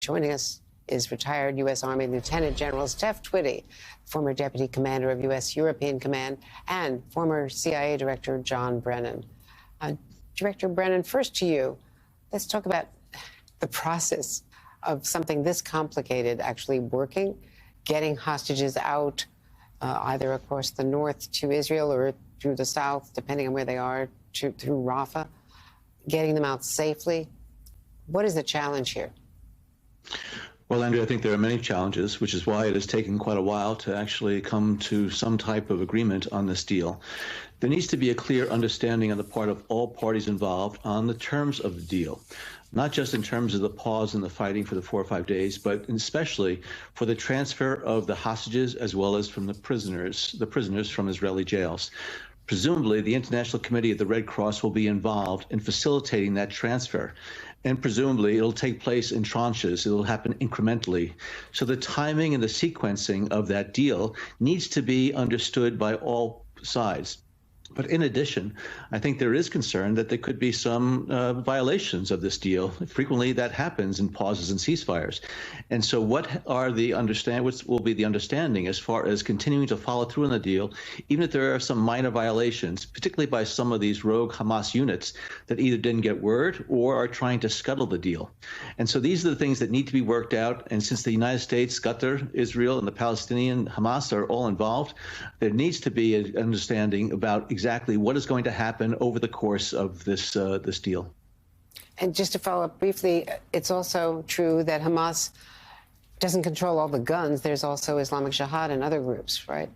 Joining us is retired U.S. Army Lieutenant General Steph Twitty, former Deputy Commander of U.S. European Command, and former CIA Director John Brennan. Director Brennan, first to you. Let's talk about the process of something this complicated actually working, getting hostages out, either across the north to Israel or through the south, depending on where they are, through Rafah, getting them out safely. What is the challenge here? Well, Andrea, I think there are many challenges, which is why it has taken quite a while to actually come to some type of agreement on this deal. There needs to be a clear understanding on the part of all parties involved on the terms of the deal, not just in terms of the pause in the fighting for the 4 or 5 days, but especially for the transfer of the hostages as well as from the prisoners from Israeli jails. Presumably, the International Committee of the Red Cross will be involved in facilitating that transfer. And presumably, it'll take place in tranches. It'll happen incrementally. So the timing and the sequencing of that deal needs to be understood by all sides. But in addition, I think there is concern that there could be some violations of this deal. Frequently, that happens in pauses and ceasefires. And so what will be the understanding as far as continuing to follow through on the deal, even if there are some minor violations, particularly by some of these rogue Hamas units that either didn't get word or are trying to scuttle the deal. And so these are the things that need to be worked out. And since the United States, Qatar, Israel, and the Palestinian Hamas are all involved, there needs to be an understanding about exactly what is going to happen over the course of this deal. And just to follow up briefly, it's also true that Hamas doesn't control all the guns. There's also Islamic Jihad and other groups, right?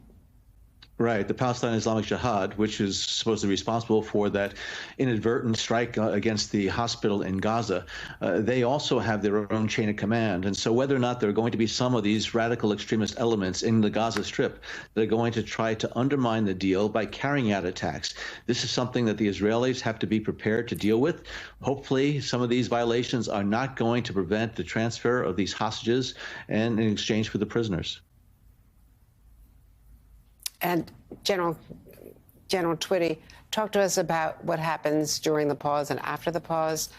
Right. The Palestinian Islamic Jihad, which is supposed to be responsible for that inadvertent strike against the hospital in Gaza, they also have their own chain of command. And so whether or not there are going to be some of these radical extremist elements in the Gaza Strip that are going to try to undermine the deal by carrying out attacks, this is something that the Israelis have to be prepared to deal with. Hopefully, some of these violations are not going to prevent the transfer of these hostages and in exchange for the prisoners. And General Twitty, talk to us about what happens during the pause and after the pause,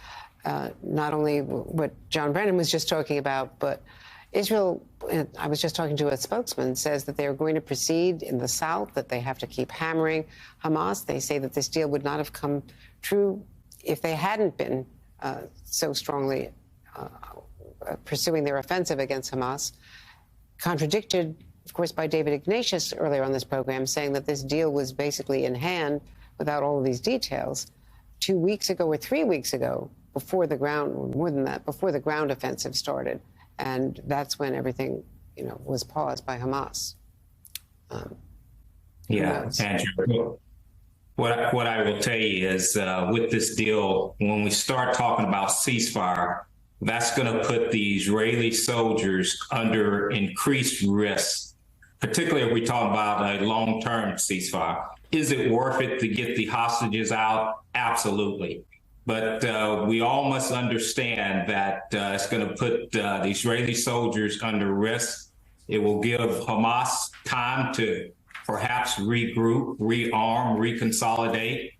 not only what John Brennan was just talking about, but Israel, I was just talking to a spokesman, says that they're going to proceed in the south, that they have to keep hammering Hamas. They say that this deal would not have come true if they hadn't been so strongly pursuing their offensive against Hamas, contradicted, of course, by David Ignatius earlier on this program, saying that this deal was basically in hand without all of these details 2 weeks ago or 3 weeks ago, before the ground, or more than that, before the ground offensive started. And that's when everything, was paused by Hamas. Andrew, what I will tell you is with this deal, when we start talking about ceasefire, that's going to put the Israeli soldiers under increased risk, particularly if we talk about a long-term ceasefire. Is it worth it to get the hostages out? Absolutely. But we all must understand that it's going to put the Israeli soldiers under risk. It will give Hamas time to perhaps regroup, rearm, reconsolidate.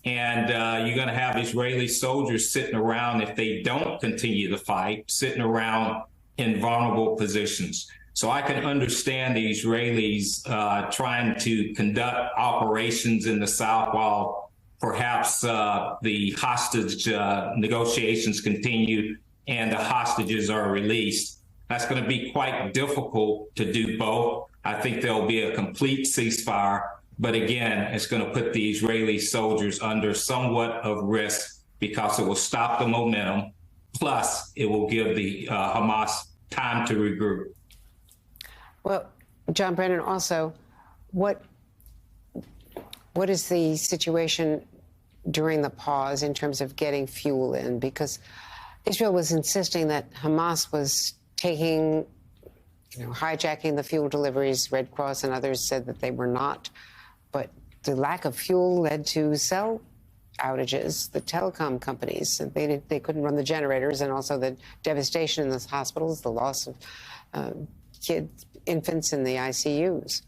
And you're going to have Israeli soldiers sitting around, if they don't continue the fight, sitting around in vulnerable positions. So I can understand the Israelis trying to conduct operations in the south while perhaps the hostage negotiations continue and the hostages are released. That's going to be quite difficult to do both. I think there'll be a complete ceasefire. But again, it's going to put the Israeli soldiers under somewhat of risk because it will stop the momentum. Plus, it will give the Hamas time to regroup. Well, John Brennan, also, what is the situation during the pause in terms of getting fuel in? Because Israel was insisting that Hamas was hijacking the fuel deliveries. Red Cross and others said that they were not. But the lack of fuel led to cell outages. The telecom companies, they couldn't run the generators, and also the devastation in the hospitals, the loss of infants in the ICUs.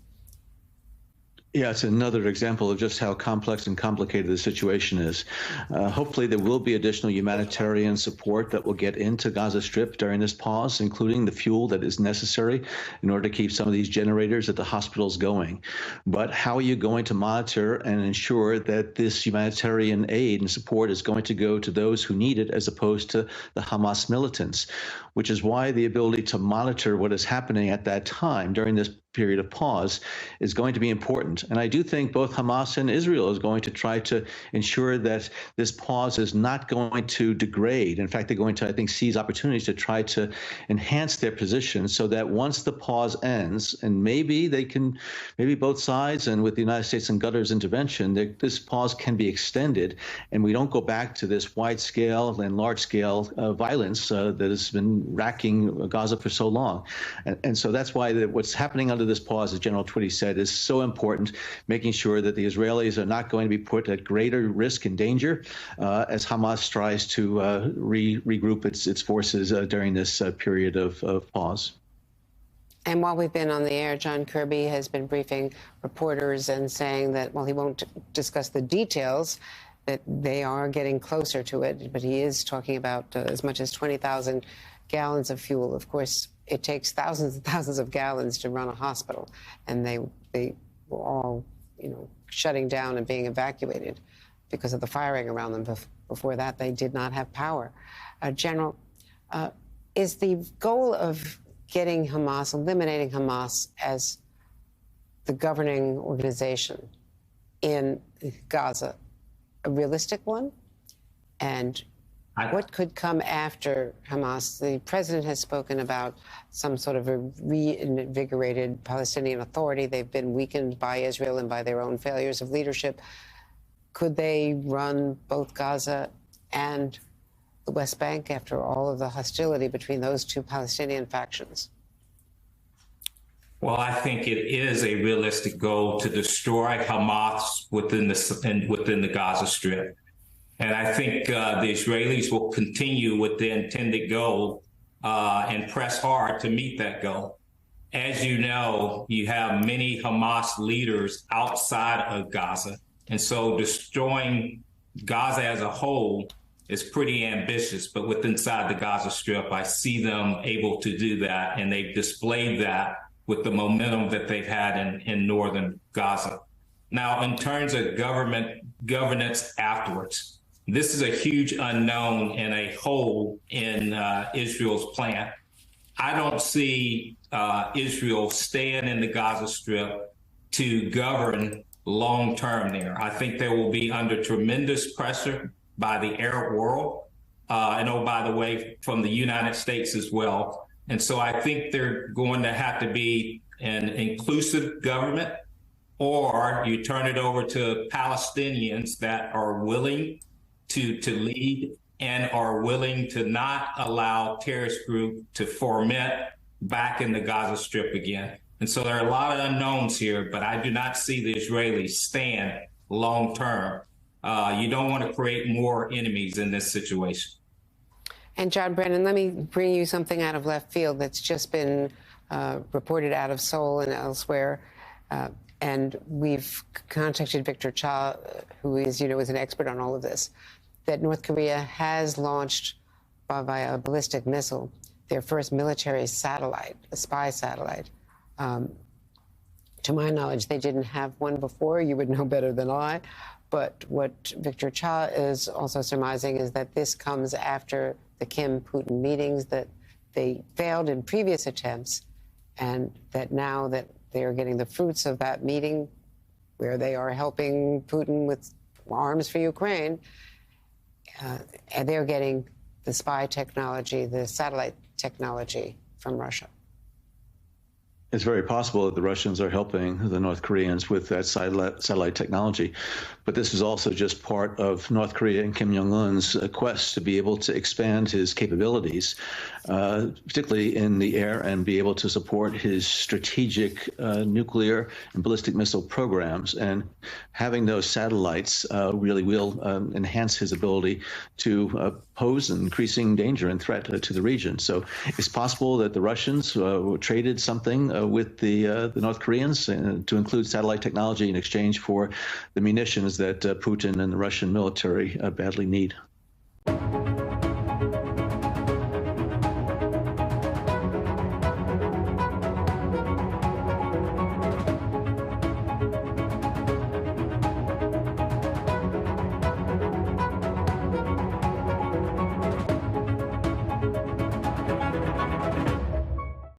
Yeah, it's another example of just how complex and complicated the situation is. Hopefully, there will be additional humanitarian support that will get into Gaza Strip during this pause, including the fuel that is necessary in order to keep some of these generators at the hospitals going. But how are you going to monitor and ensure that this humanitarian aid and support is going to go to those who need it as opposed to the Hamas militants? Which is why the ability to monitor what is happening at that time during this period of pause is going to be important. And I do think both Hamas and Israel is going to try to ensure that this pause is not going to degrade. In fact, they're going to, I think, seize opportunities to try to enhance their position so that once the pause ends, and maybe both sides, and with the United States and Qatar's intervention, this pause can be extended, and we don't go back to this wide-scale and large-scale violence that has been racking Gaza for so long. And so that's why what's happening under this pause, as General Twitty said, is so important, making sure that the Israelis are not going to be put at greater risk and danger as Hamas tries to regroup its forces during this period of pause. And while we've been on the air, John Kirby has been briefing reporters and saying that, well, he won't discuss the details, that they are getting closer to it, but he is talking about as much as 20,000 gallons of fuel. Of course, it takes thousands and thousands of gallons to run a hospital, and they were all, shutting down and being evacuated because of the firing around them. Before that, they did not have power. General, is the goal of getting Hamas, eliminating Hamas as the governing organization in Gaza, a realistic one? And what could come after Hamas? The president has spoken about some sort of a reinvigorated Palestinian Authority. They've been weakened by Israel and by their own failures of leadership. Could they run both Gaza and the West Bank after all of the hostility between those two Palestinian factions? Well, I think it is a realistic goal to destroy Hamas within the Gaza Strip. And I think the Israelis will continue with the intended goal and press hard to meet that goal. As you know, you have many Hamas leaders outside of Gaza. And so destroying Gaza as a whole is pretty ambitious. But within inside the Gaza Strip, I see them able to do that. And they've displayed that with the momentum that they've had in northern Gaza. Now, in terms of governance afterwards, this is a huge unknown and a hole in Israel's plan. I don't see Israel staying in the Gaza Strip to govern long term there. I think they will be under tremendous pressure by the Arab world, and oh, by the way, from the United States as well. And so I think they're going to have to be an inclusive government, or you turn it over to Palestinians that are willing to lead and are willing to not allow terrorist group to foment back in the Gaza Strip again. And so there are a lot of unknowns here, but I do not see the Israelis stand long term. You don't want to create more enemies in this situation. And John Brennan, let me bring you something out of left field that's just been reported out of Seoul and elsewhere. And we've contacted Victor Cha, who is an expert on all of this, that North Korea has launched via a ballistic missile their first military satellite, a spy satellite. To my knowledge, they didn't have one before. You would know better than I. But what Victor Cha is also surmising is that this comes after the Kim-Putin meetings, that they failed in previous attempts, and that now that they are getting the fruits of that meeting, where they are helping Putin with arms for Ukraine, and they're getting the spy technology, the satellite technology from Russia. It's very possible that the Russians are helping the North Koreans with that satellite technology. But this is also just part of North Korea and Kim Jong-un's quest to be able to expand his capabilities, particularly in the air, and be able to support his strategic nuclear and ballistic missile programs. And having those satellites really will enhance his ability to pose an increasing danger and threat to the region. So it's possible that the Russians traded something with the North Koreans to include satellite technology in exchange for the munitions that Putin and the Russian military badly need.